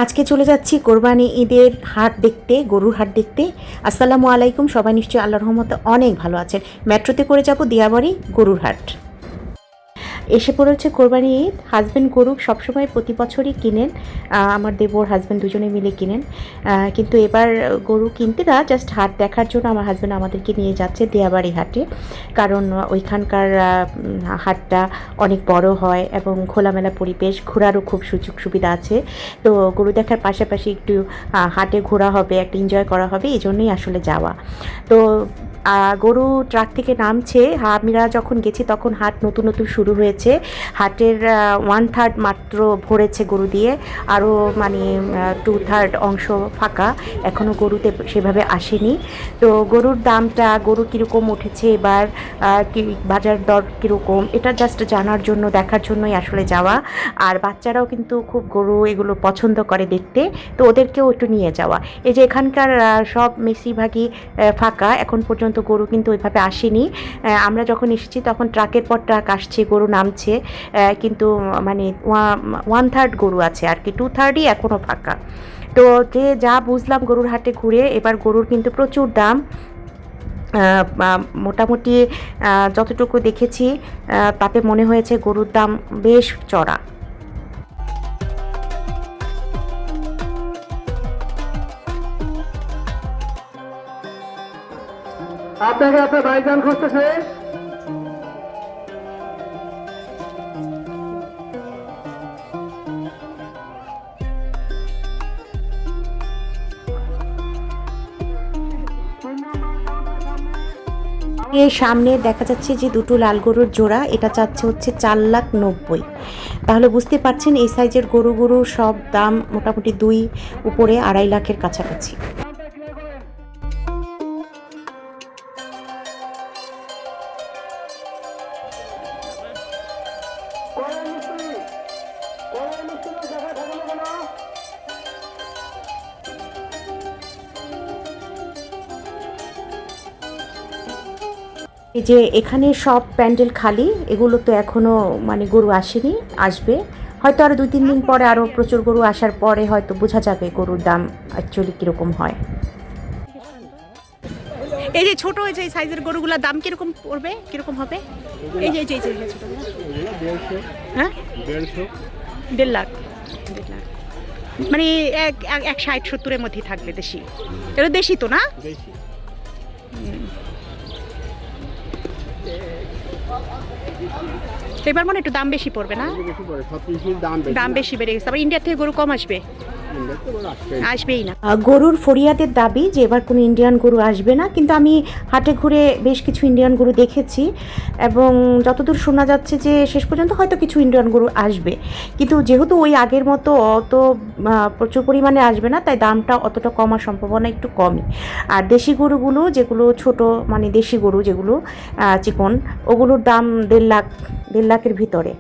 আজকে চলে যাচ্ছি কোরবানি ঈদের হাট দেখতে, গরুর হাট দেখতে। আসসালামু আলাইকুম, সবাই নিশ্চয়ই আল্লাহর রহমতে অনেক ভালো আছেন। মেট্রোতে করে যাব দিয়াবাড়ি গরুর হাট। এসে পড়েছে কোরবানি ঈদ। হাজব্যান্ড গরু সবসময় প্রতি বছরই কিনেন, আমার দেবর হাজব্যান্ড দুজনে মিলে কিনেন। কিন্তু এবার গরু কিনতে না, জাস্ট হাট দেখার জন্য আমার হাজব্যান্ড আমাদেরকে নিয়ে যাচ্ছে দিয়াবাড়ি হাটে। কারণ ওইখানকার হাটটা অনেক বড় হয় এবং খোলামেলা পরিবেশ, ঘোরারও খুব সুযোগ সুবিধা আছে। তো গরু দেখার পাশাপাশি একটু হাটে ঘোরা হবে, একটা এনজয় করা হবে, এই জন্যই আসলে যাওয়া। তো গরু ট্রাক থেকে নামছে। আমরা যখন গেছি তখন হাট নতুন নতুন শুরু হয়েছে। হাটের 1/3 মাত্র ভরেছে গরু দিয়ে, আরও মানে 2/3 অংশ ফাঁকা, এখনও গরুতে সেভাবে আসেনি। তো গরুর দামটা, গরু কীরকম উঠেছে এবার, বাজার দর কীরকম, এটা জাস্ট জানার জন্য, দেখার জন্যই আসলে যাওয়া। আর বাচ্চারাও কিন্তু খুব গরু এগুলো পছন্দ করে দেখতে, তো ওদেরকেও একটু নিয়ে যাওয়া। এই যে এখানকার সব বেশিরভাগই ফাঁকা, এখন পর্যন্ত গরু কিন্তু ওইভাবে আসেনি। আমরা যখন এসেছি তখন ট্রাকের পর ট্রাক আসছে, গরু নামছে, কিন্তু মানে 1/3 গরু আছে আর কি, 2/3ই এখনও ফাঁকা। তো যে যা বুঝলাম গরুর হাটে ঘুরে, এবার গরুর কিন্তু প্রচুর দাম। মোটামুটি যতটুকু দেখেছি তাতে মনে হয়েছে গরুর দাম বেশ চড়া। আপনাকে আপনার ভাইজান খুঁজতেছে। এর সামনে দেখা যাচ্ছে যে দুটো লাল গরুর জোড়া, এটা চাচ্ছে হচ্ছে 4,90,000। তাহলে বুঝতে পারছেন এই সাইজের গরুর সব দাম মোটামুটি 2 উপরে 2.5 লাখের কাছাকাছি। এই যে এখানে সব প্যান্ডেল খালি, এগুলো তো এখনও মানে গরু আসেনি, আসবে হয়তো আরও 2-3 দিন পরে, আরও প্রচুর গরু আসার পরে হয়তো বোঝা যাবে গরুর দাম অ্যাকচুয়ালি কীরকম হয়। এই যে ছোট এই যে সাইজের গরুগুলোর দাম কিরকম পড়বে, কিরকম হবে? এই যে ছোট, হ্যাঁ 1.5 লাখ, মানে 160-170-এর মধ্যেই থাকবে। দেশি, এটা দেশি তো না? এবার মানে একটু দাম বেশি পড়বে না? দাম বেশি বেড়ে গেছে। আবার ইন্ডিয়া থেকে গরু কম আসবে, আসবেই না। গরুর ফরিয়াদের দাবি যে এবার কোনো ইন্ডিয়ান গরু আসবে না, কিন্তু আমি হাটে ঘুরে বেশ কিছু ইন্ডিয়ান গরু দেখেছি এবং যতদূর শোনা যাচ্ছে যে শেষ পর্যন্ত হয়তো কিছু ইন্ডিয়ান গরু আসবে, কিন্তু যেহেতু ওই আগের মতো অত প্রচুর পরিমাণে আসবে না, তাই দামটা অতটা কমার সম্ভাবনা একটু কমই। আর দেশি গরুগুলো যেগুলো ছোট, মানে দেশি গরু যেগুলো চিকন, ওগুলোর দাম 1.5 লাখের ভিতরে।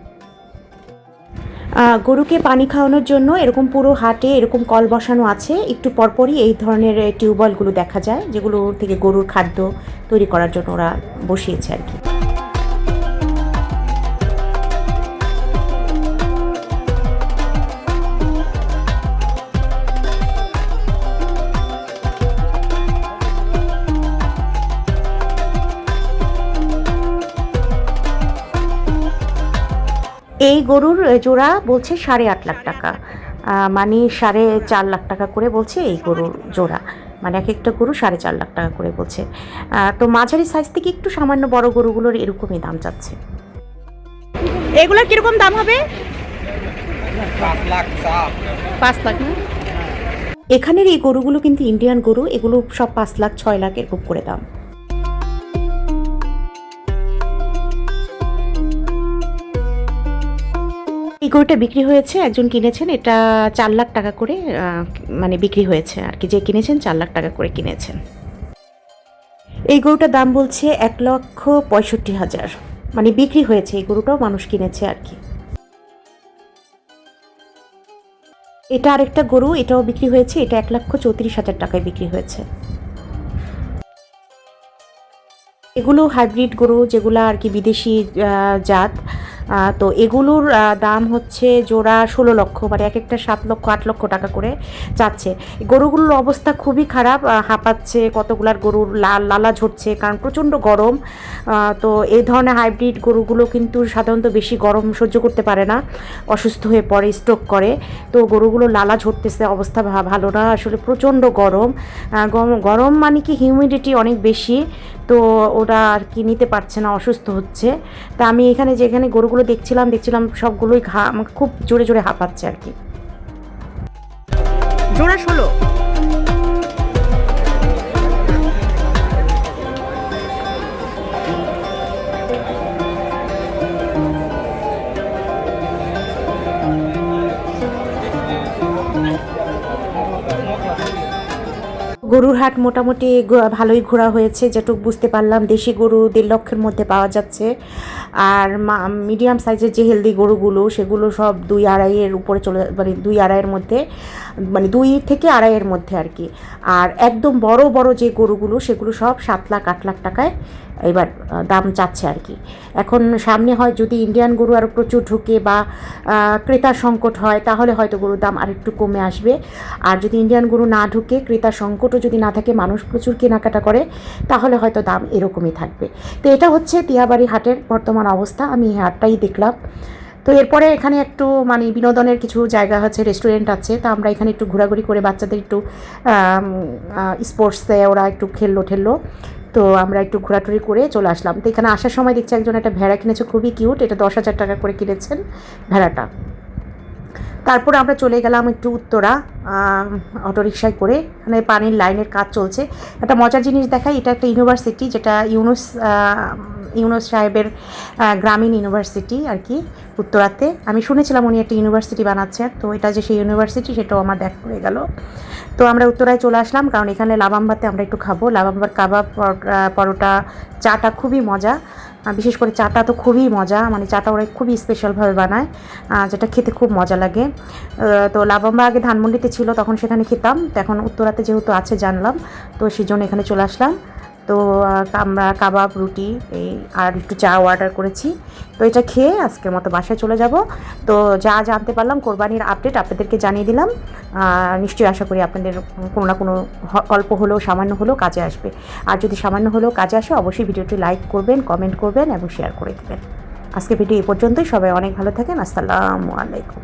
গরুকে পানি খাওয়ানোর জন্য এরকম পুরো হাটে এরকম কল বসানো আছে, একটু পরপরই এই ধরনের টিউবওয়েলগুলো দেখা যায়, যেগুলো থেকে গরুর খাদ্য তৈরি করার জন্য ওরা বসিয়েছে আর কি। এই গরুর জোড়া বলছে 8.5 লাখ টাকা, মানে 4.5 লাখ টাকা করে বলছে এই গরুর জোড়া, মানে এক একটা গরু 4.5 লাখ টাকা করে বলছে। তো মাঝারি সাইজ থেকে একটু সামান্য বড় গরুগুলোর এরকমই দাম চাচ্ছে। এগুলোর কিরকম দাম হবে? 5 লাখ না? এখানের এই গরুগুলো কিন্তু ইন্ডিয়ান গরু, এগুলো সব 5 লাখ 6 লাখ এরকম করে দাম। এই গরুটা বিক্রি হয়েছে, একজন কিনেছেন, এটা 4 লাখ টাকা করে মানে বিক্রি হয়েছে আর কি, যে কিনেছেন 4 লাখ টাকা করে কিনেছেন। এই গরুটার দাম বলছে 1,65,000, মানে বিক্রি হয়েছে, এই গরুটাও মানুষ কিনেছে আর কি। এটা আরেকটা গরু, এটাও বিক্রি হয়েছে, এটা 1,34,000 টাকায় বিক্রি হয়েছে। এগুলো হাইব্রিড গরু, যেগুলো আর কি বিদেশি জাত, তো এগুলোর দাম হচ্ছে জোড়া 16 লক্ষ, মানে এক একটা 7 লক্ষ 8 লক্ষ টাকা করে চাচ্ছে। গরুগুলোর অবস্থা খুবই খারাপ, হাঁপাচ্ছে, কতগুলার গরুর লালা ঝরছে, কারণ প্রচণ্ড গরম। তো এই ধরনের হাইব্রিড গরুগুলো কিন্তু সাধারণত বেশি গরম সহ্য করতে পারে না, অসুস্থ হয়ে পড়ে, স্ট্রোক করে। তো গরুগুলো লালা ঝরতেছে, অবস্থা ভালো না, আসলে প্রচণ্ড গরম। গরম মানে কি হিউমিডিটি অনেক বেশি, তো ওরা আর কি নিতে পারছে না, অসুস্থ হচ্ছে। তা আমি এখানে যেখানে গরুগুলো দেখছিলাম সবগুলোই খুব জোরে জোরে হাঁপাচ্ছে আর কি। জোড়া 16। গরুর হাট মোটামুটি ভালোই ঘোরা হয়েছে, যেটুকু বুঝতে পারলাম। দেশি গরু 1.5 লক্ষের মধ্যে পাওয়া যাচ্ছে, আর মিডিয়াম সাইজের যে হেলদি গরুগুলো সেগুলো সব 2-2.5-এর উপরে মানে 2-2.5-এর মধ্যে, মানে 2 থেকে 2.5-এর মধ্যে আর কি। আর একদম বড় বড় যে গরুগুলো সেগুলো সব 7 লাখ 8 লাখ টাকায় এবার দাম চাচ্ছে আর কি। এখন সামনে হয় যদি ইন্ডিয়ান গরু আরও প্রচুর ঢুকে বা ক্রেতার সংকট হয়, তাহলে হয়তো গরুর দাম আরেকটু কমে আসবে। আর যদি ইন্ডিয়ান গরু না ঢুকে, ক্রেতার সংকটও যদি না থাকে, মানুষ প্রচুর কেনাকাটা করে, তাহলে হয়তো দাম এরকমই থাকবে। তো এটা হচ্ছে দিয়াবাড়ি হাটের বর্তমান অবস্থা। আমি এই হাটটাই দেখলাম। তো এরপরে এখানে একটু মানে বিনোদনের কিছু জায়গা আছে, রেস্টুরেন্ট আছে। তো আমরা এখানে একটু ঘোরাঘুরি করে বাচ্চাদের একটু স্পোর্টসে ওরা একটু ঠেললো। তো আমরা একটু ঘোরাঘুরি করে চলে আসলাম। তো এখানে আসার সময় দেখছি একজন একটা ভেড়া কিনেছে, খুবই কিউট। এটা 10,000 টাকা করে কিনেছেন ভেড়াটা। তারপরে আমরা চলে গেলাম একটু উত্তরা অটোরিকশায় করে। মানে পানির লাইনের কাজ চলছে। একটা মজার জিনিস দেখাই, এটা একটা ইউনিভার্সিটি, যেটা ইউনুস সাহেবের গ্রামীণ ইউনিভার্সিটি আর কি, উত্তরাতে। আমি শুনেছিলাম উনি একটা ইউনিভার্সিটি বানাচ্ছেন, তো এটা যে সেই ইউনিভার্সিটি সেটাও আমার দেখা হয়ে গেল। তো আমরা উত্তরায় চলে আসলাম, কারণ এখানে লাবাম্বাতে আমরা একটু খাবো। লাবাম্বার কাবাব, পরোটা, চাটা খুবই মজা। বিশেষ করে চাটা তো খুবই মজা, মানে চাটা ওরা খুবই স্পেশালভাবে বানায়, যেটা খেতে খুব মজা লাগে। তো লাবাম্বা আগে ধানমন্ডিতে ছিল, তখন সেখানে খেতাম। তো এখন উত্তরাতে যেহেতু আছে জানলাম, তো সেই জন্য এখানে চলে আসলাম। তো আমরা কাবাব, রুটি আর একটু চা অর্ডার করেছি। তো এটা খেয়ে আজকের মতো বাসায় চলে যাব। তো যা জানতে পারলাম কোরবানির আপডেট আপনাদেরকে জানিয়ে দিলাম। নিশ্চয়ই আশা করি আপনাদের কোনো না কোনো অল্প হলেও সামান্য হলেও কাজে আসবে। আর যদি সামান্য হলেও কাজে আসে, অবশ্যই ভিডিওটি লাইক করবেন, কমেন্ট করবেন এবং শেয়ার করে দেবেন। আজকে ভিডিও এই পর্যন্তই। সবাই অনেক ভালো থাকেন। আসসালামু আলাইকুম।